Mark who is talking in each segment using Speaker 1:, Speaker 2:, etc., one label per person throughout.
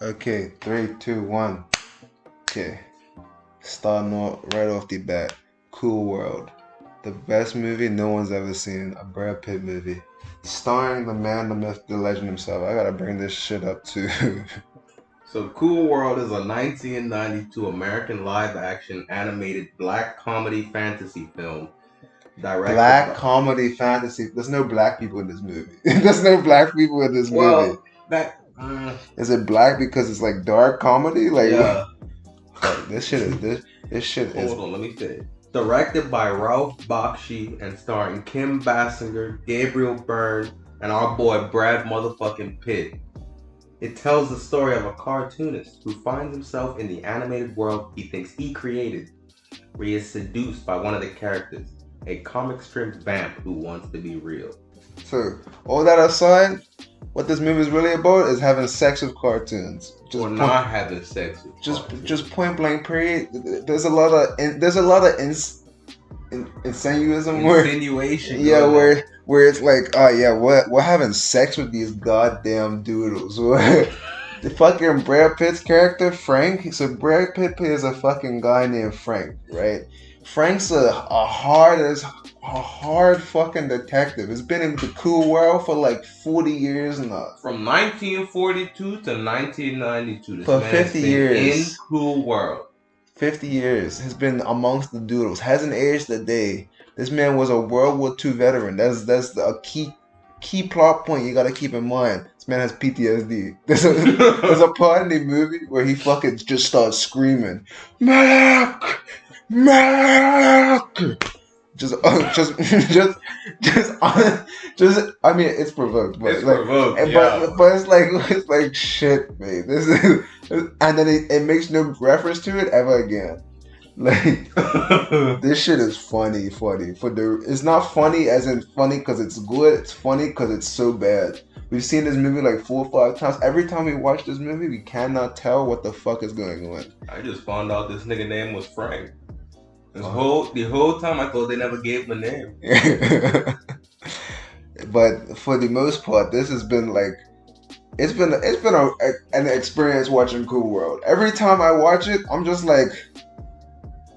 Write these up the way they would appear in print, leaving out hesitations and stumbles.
Speaker 1: Okay, three, two, one. Okay, starting off right off the bat. Cool World, the best movie no one's ever seen. A Brad Pitt movie, starring the man, the myth, the legend himself. I gotta bring this shit up too.
Speaker 2: So, Cool World is a 1992 American live-action animated black comedy fantasy film directed
Speaker 1: Black
Speaker 2: by.
Speaker 1: comedy fantasy. There's no black people in this movie. There's no black people in this movie.
Speaker 2: Well, that.
Speaker 1: Is it black because it's like dark comedy? Like,
Speaker 2: Yeah.
Speaker 1: fuck, this shit is.
Speaker 2: Hold on, let me finish. Directed by Ralph Bakshi and starring Kim Basinger, Gabriel Byrne, and our boy Brad motherfucking Pitt. It tells the story of a cartoonist who finds himself in the animated world he thinks he created, where he is seduced by one of the characters, a comic strip vamp who wants to be real.
Speaker 1: So, all that aside, what this movie is really about is having sex with cartoons.
Speaker 2: Or not having sex with
Speaker 1: Just point blank period. There's a lot of insinuism
Speaker 2: insinuation.
Speaker 1: Yeah, where it's like, oh yeah, we're having sex with these goddamn doodles. The fucking Brad Pitt's character Frank. So Brad Pitt plays a fucking guy named Frank, right? Frank's a hard fucking detective. It's been in the cool world for like 40 years now.
Speaker 2: From 1942 to 1992, this
Speaker 1: For
Speaker 2: man
Speaker 1: 50
Speaker 2: has been
Speaker 1: years.
Speaker 2: in Cool World.
Speaker 1: 50 years. Has been amongst the doodles. Hasn't aged a day. This man was a World War II veteran. That's a key plot point you gotta keep in mind. This man has PTSD. There's a part in the movie where he fucking just starts screaming, Mac! Mac! Just, I mean, it's provoked, but
Speaker 2: It's provoked,
Speaker 1: but it's like shit, man. This is, and then it makes no reference to it ever again. Like this shit is funny. It's not funny as in funny because it's good. It's funny because it's so bad. We've seen this movie like 4 or 5 times. Every time we watch this movie, we cannot tell what the fuck is going on.
Speaker 2: I just found out this nigga name was Frank. The whole time I thought they never gave him a name.
Speaker 1: But for the most part, this has been like it's been an experience watching Cool World. Every time I watch it, I'm just like,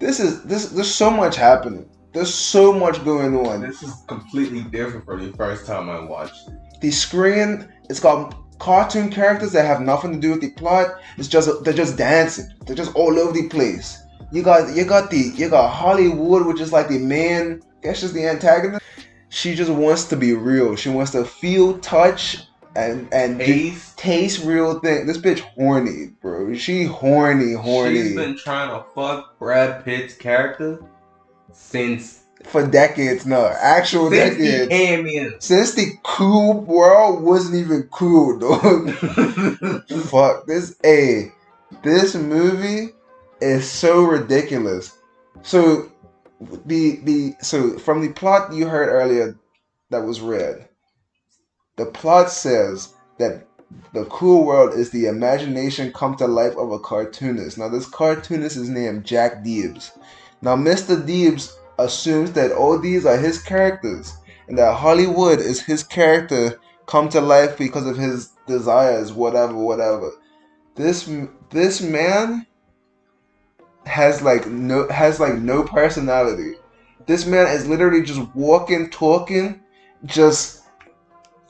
Speaker 1: there's so much happening. There's so much going on.
Speaker 2: This is completely different from the first time I watched it.
Speaker 1: The screen, it's got cartoon characters that have nothing to do with the plot. They're just dancing. They're just all over the place. You got Hollywood, which is like the main, I guess just the antagonist. She just wants to be real. She wants to feel, touch, and taste real thing. This bitch horny, bro. She horny.
Speaker 2: She's been trying to fuck Brad Pitt's character
Speaker 1: for decades now. Actual
Speaker 2: since
Speaker 1: decades.
Speaker 2: He came in.
Speaker 1: Since the cool world wasn't even cool, dog. Fuck this. This movie is so ridiculous. So so from the plot you heard earlier that was read, the plot says that the cool world is the imagination come to life of a cartoonist. Now this cartoonist is named Jack Deebs. Now Mr. Deebs assumes that all these are his characters and that Hollywood is his character come to life because of his desires, whatever. This man has no personality. This man is literally just walking, talking, just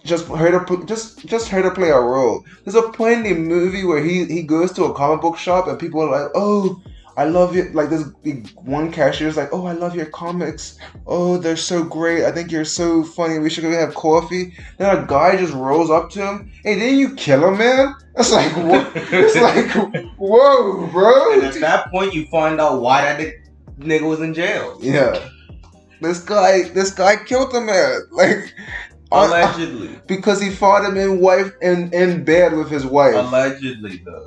Speaker 1: here to play a role. There's a point in the movie where he goes to a comic book shop and people are like, "Oh, I love it." Like this one cashier's like, "Oh, I love your comics. Oh, they're so great. I think you're so funny. We should go have coffee." Then a guy just rolls up to him. Hey, didn't you kill him, man? It's like, what? It's like, whoa, bro.
Speaker 2: And at that point, you find out why that nigga was in jail.
Speaker 1: Yeah, this guy killed the man. Like.
Speaker 2: Allegedly.
Speaker 1: Because he fought him in bed with his wife.
Speaker 2: Allegedly, though.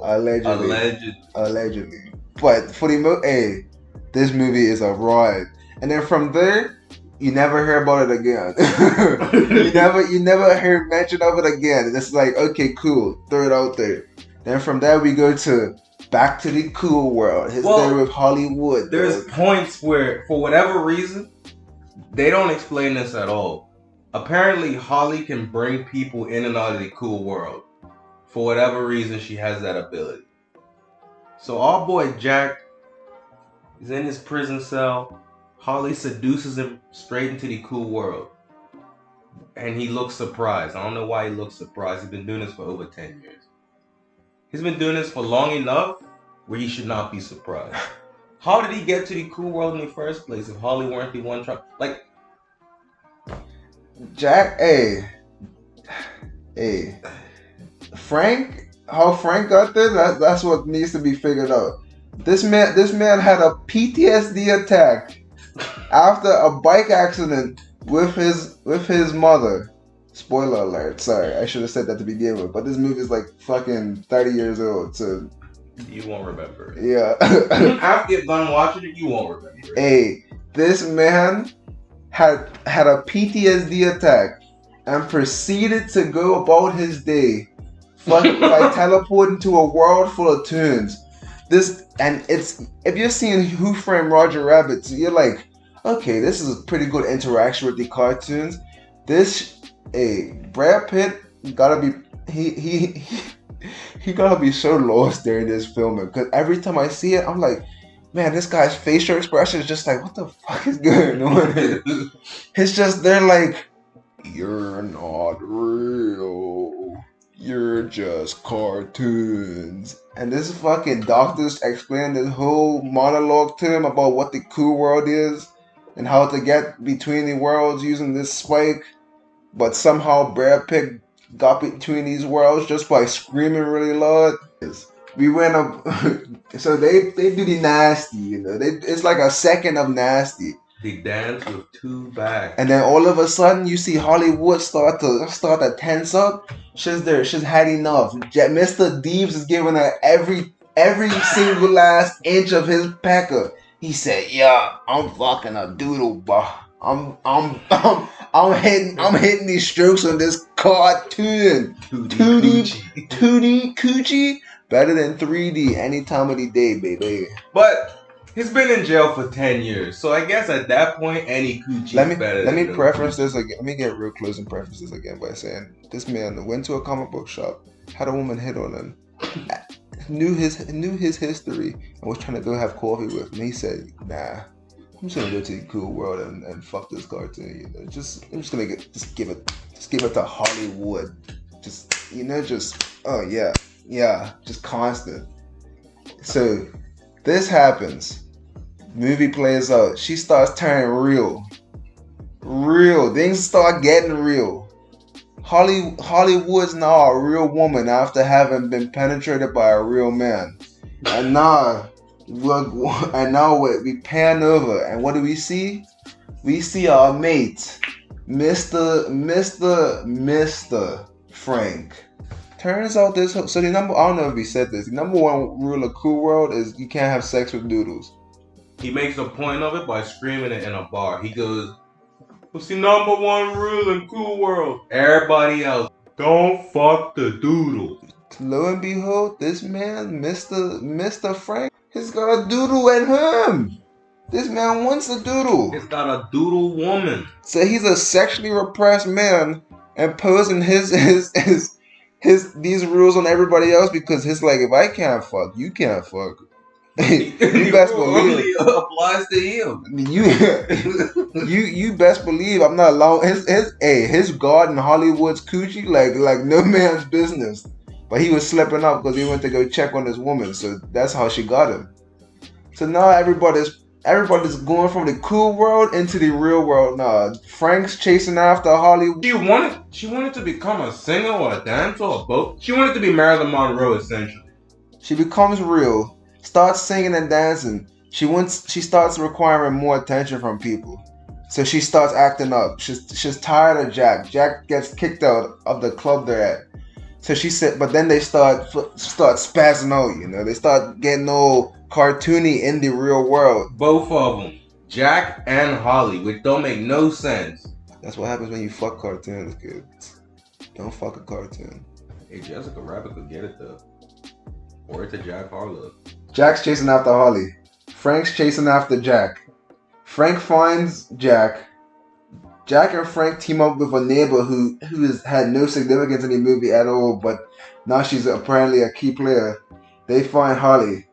Speaker 1: Allegedly. But for this movie is a ride. And then from there, you never hear about it again. you never hear mention of it again. And it's like, okay, cool, throw it out there. Then from there we go to back to the cool world. His day with Hollywood.
Speaker 2: There's points where, for whatever reason, they don't explain this at all. Apparently, Holly can bring people in and out of the cool world For whatever reason, she has that ability. So our boy Jack is in his prison cell. Holly seduces him straight into the cool world. And he looks surprised. I don't know why he looks surprised. He's been doing this for over 10 years. He's been doing this for long enough where he should not be surprised. How did he get to the cool world in the first place if Holly weren't the one trying? Like,
Speaker 1: Jack, Frank, how Frank got there, that's what needs to be figured out. This man had a PTSD attack after a bike accident with his mother. Spoiler alert, sorry, I should have said that to begin with, but this movie is like fucking 30 years old, so
Speaker 2: you won't remember it.
Speaker 1: Yeah.
Speaker 2: After you're done watching it, you won't remember it.
Speaker 1: Hey, this man had a PTSD attack and proceeded to go about his day by teleporting to a world full of tunes. If you're seeing Who Framed Roger Rabbit, you're like, okay, this is a pretty good interaction with the cartoons. Brad Pitt gotta be he gotta be so lost during this filming, because every time I see it, I'm like, man, this guy's facial expression is just like, what the fuck is going on? It's just, they're like, you're not real. You're just cartoons. And this fucking doctor's explaining this whole monologue to him about what the cool world is and how to get between the worlds using this spike. But somehow Brad Pitt got between these worlds just by screaming really loud. We went up, so they do the nasty, you know. It's like a second of nasty.
Speaker 2: They dance with two backs.
Speaker 1: And then all of a sudden, you see Hollywood start to tense up. She's had enough. Mr. Deeves is giving her every single last inch of his pecker. He said, "Yeah, I'm fucking a doodle, boy. I'm hitting these strokes on this cartoon. 2D coochie, better than 3D any time of the day, baby."
Speaker 2: But he's been in jail for 10 years, so I guess at that point, any coochie is better.
Speaker 1: Let me preference this again. Let me get real close and preface this again by saying this man went to a comic book shop, had a woman hit on him, knew his history, and was trying to go have coffee with him. And he said, "Nah, I'm just gonna go to the cool world and fuck this cartoon. You know, I'm just gonna give it to Hollywood. Just just constant." So this happens. Movie plays out. She starts turning real. Things start getting real. Hollywood's now a real woman after having been penetrated by a real man. And now we pan over, and what do we see? We see our mate, Mr. Frank. Turns out I don't know if he said this. The number one rule of Cool World is you can't have sex with doodles.
Speaker 2: He makes a point of it by screaming it in a bar. He goes, "What's the number one rule in Cool World? Everybody else, don't fuck the doodle."
Speaker 1: Lo and behold, this man, Mr. Frank, he's got a doodle in him. This man wants a doodle.
Speaker 2: He's got a doodle woman.
Speaker 1: So he's a sexually repressed man imposing these rules on everybody else, because he's like, if I can't fuck, you can't fuck. You best believe
Speaker 2: it applies to him.
Speaker 1: You best believe I'm not allowing his guard in Hollywood's coochie like no man's business. But he was slipping up because he went to go check on his woman, so that's how she got him. So now everybody's going from the cool world into the real world now. Frank's chasing after Hollywood.
Speaker 2: She wanted to become a singer or a dancer or both. She wanted to be Marilyn Monroe, essentially.
Speaker 1: She becomes real, starts singing and dancing. She starts requiring more attention from people. So she starts acting up. She's tired of Jack. Jack gets kicked out of the club they're at. So she said, but then they start spazzing out, you know. They start getting all cartoony in the real world.
Speaker 2: Both of them, Jack and Holly, which don't make no sense.
Speaker 1: That's what happens when you fuck cartoons, kids. Don't fuck a cartoon.
Speaker 2: Hey, Jessica Rabbit could get it though. Or it's a Jack Harlow.
Speaker 1: Jack's chasing after Holly. Frank's chasing after Jack. Frank finds Jack. Jack and Frank team up with a neighbor who has had no significance in the movie at all, but now she's apparently a key player. They find Holly.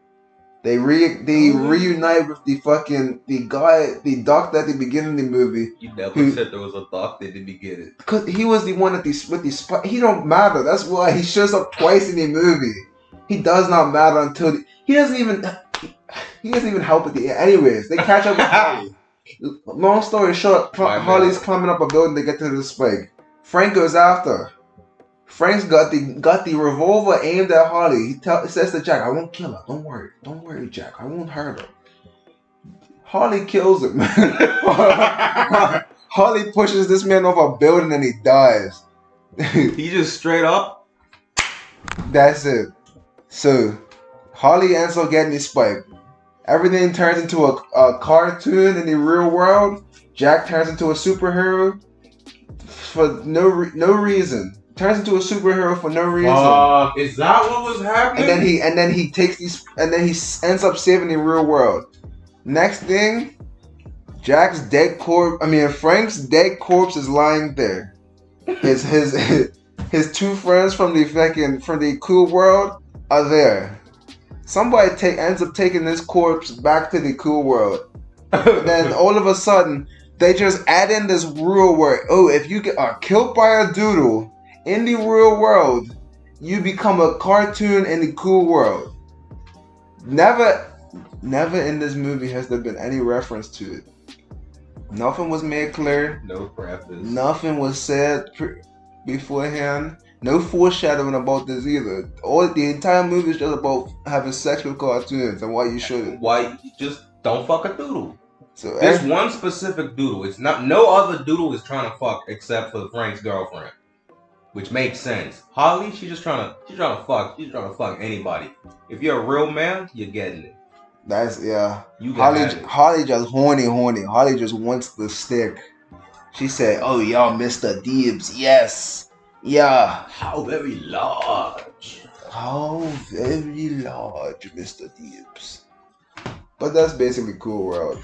Speaker 1: They reunite with the doctor at the beginning of the movie.
Speaker 2: You never said there was a doctor at the beginning.
Speaker 1: Cause he was the one with the he don't matter. That's why he shows up twice in the movie. He does not matter until he doesn't even help at the end. Anyways, they catch up with Holly. Long story short, Holly's climbing up a building to get to the spike. Frank goes after her. Frank's got the revolver aimed at Holly. He says to Jack, "I won't kill her. Don't worry, Jack. I won't hurt her." Holly kills him. Holly pushes this man off a building and he dies.
Speaker 2: He just straight up.
Speaker 1: That's it. So Holly ends up getting the spike. Everything turns into a cartoon in the real world. Jack turns into a superhero for no reason. Turns into a superhero for no reason.
Speaker 2: Is that what was happening?
Speaker 1: And then he ends up saving the real world. Next thing, Frank's dead corpse is lying there. His two friends from the cool world are there. Somebody ends up taking this corpse back to the cool world. Then all of a sudden, they just add in this rule where, if you are killed by a doodle in the real world, you become a cartoon in the cool world. Never in this movie has there been any reference to it. Nothing was made clear.
Speaker 2: No preface.
Speaker 1: Nothing was said beforehand. No foreshadowing about this either. The entire movie is just about having sex with cartoons and why you shouldn't.
Speaker 2: Why you just don't fuck a doodle.
Speaker 1: So
Speaker 2: there's one specific doodle. It's not no other doodle is trying to fuck except for Frank's girlfriend, which makes sense. Holly, she's trying to fuck. She's trying to fuck anybody. If you're a real man, you're getting it.
Speaker 1: That's
Speaker 2: You
Speaker 1: Holly just horny. Holly just wants the stick. She said, "Oh, y'all, Mr. Deebs, yes." Yeah.
Speaker 2: How very large.
Speaker 1: How very large, Mr. Deebs. But that's basically Cool World.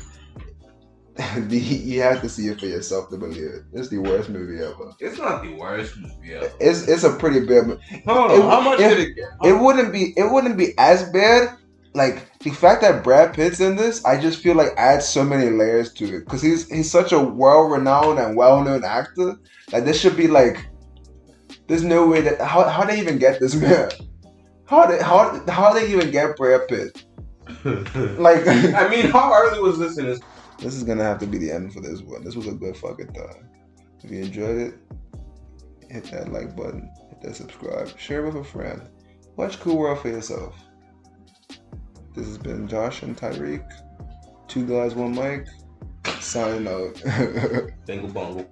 Speaker 1: You have to see it for yourself to believe it. It's the worst movie ever.
Speaker 2: It's not the worst movie ever.
Speaker 1: It's a pretty bad movie.
Speaker 2: Hold on, how much did it get?
Speaker 1: It wouldn't be as bad. Like the fact that Brad Pitt's in this, I just feel like adds so many layers to it. Cause he's such a well-renowned and well-known actor. Like this should be like. There's no way that how they even get this man? How they even get Brad Pitt? Like
Speaker 2: I mean, how early was this in this?
Speaker 1: This is gonna have to be the end for this one. This was a good fucking time. If you enjoyed it, hit that like button, hit that subscribe, share it with a friend. Watch Cool World for yourself. This has been Josh and Tyreek. 2 guys, 1 mic. Signing out.
Speaker 2: Bingle bungle.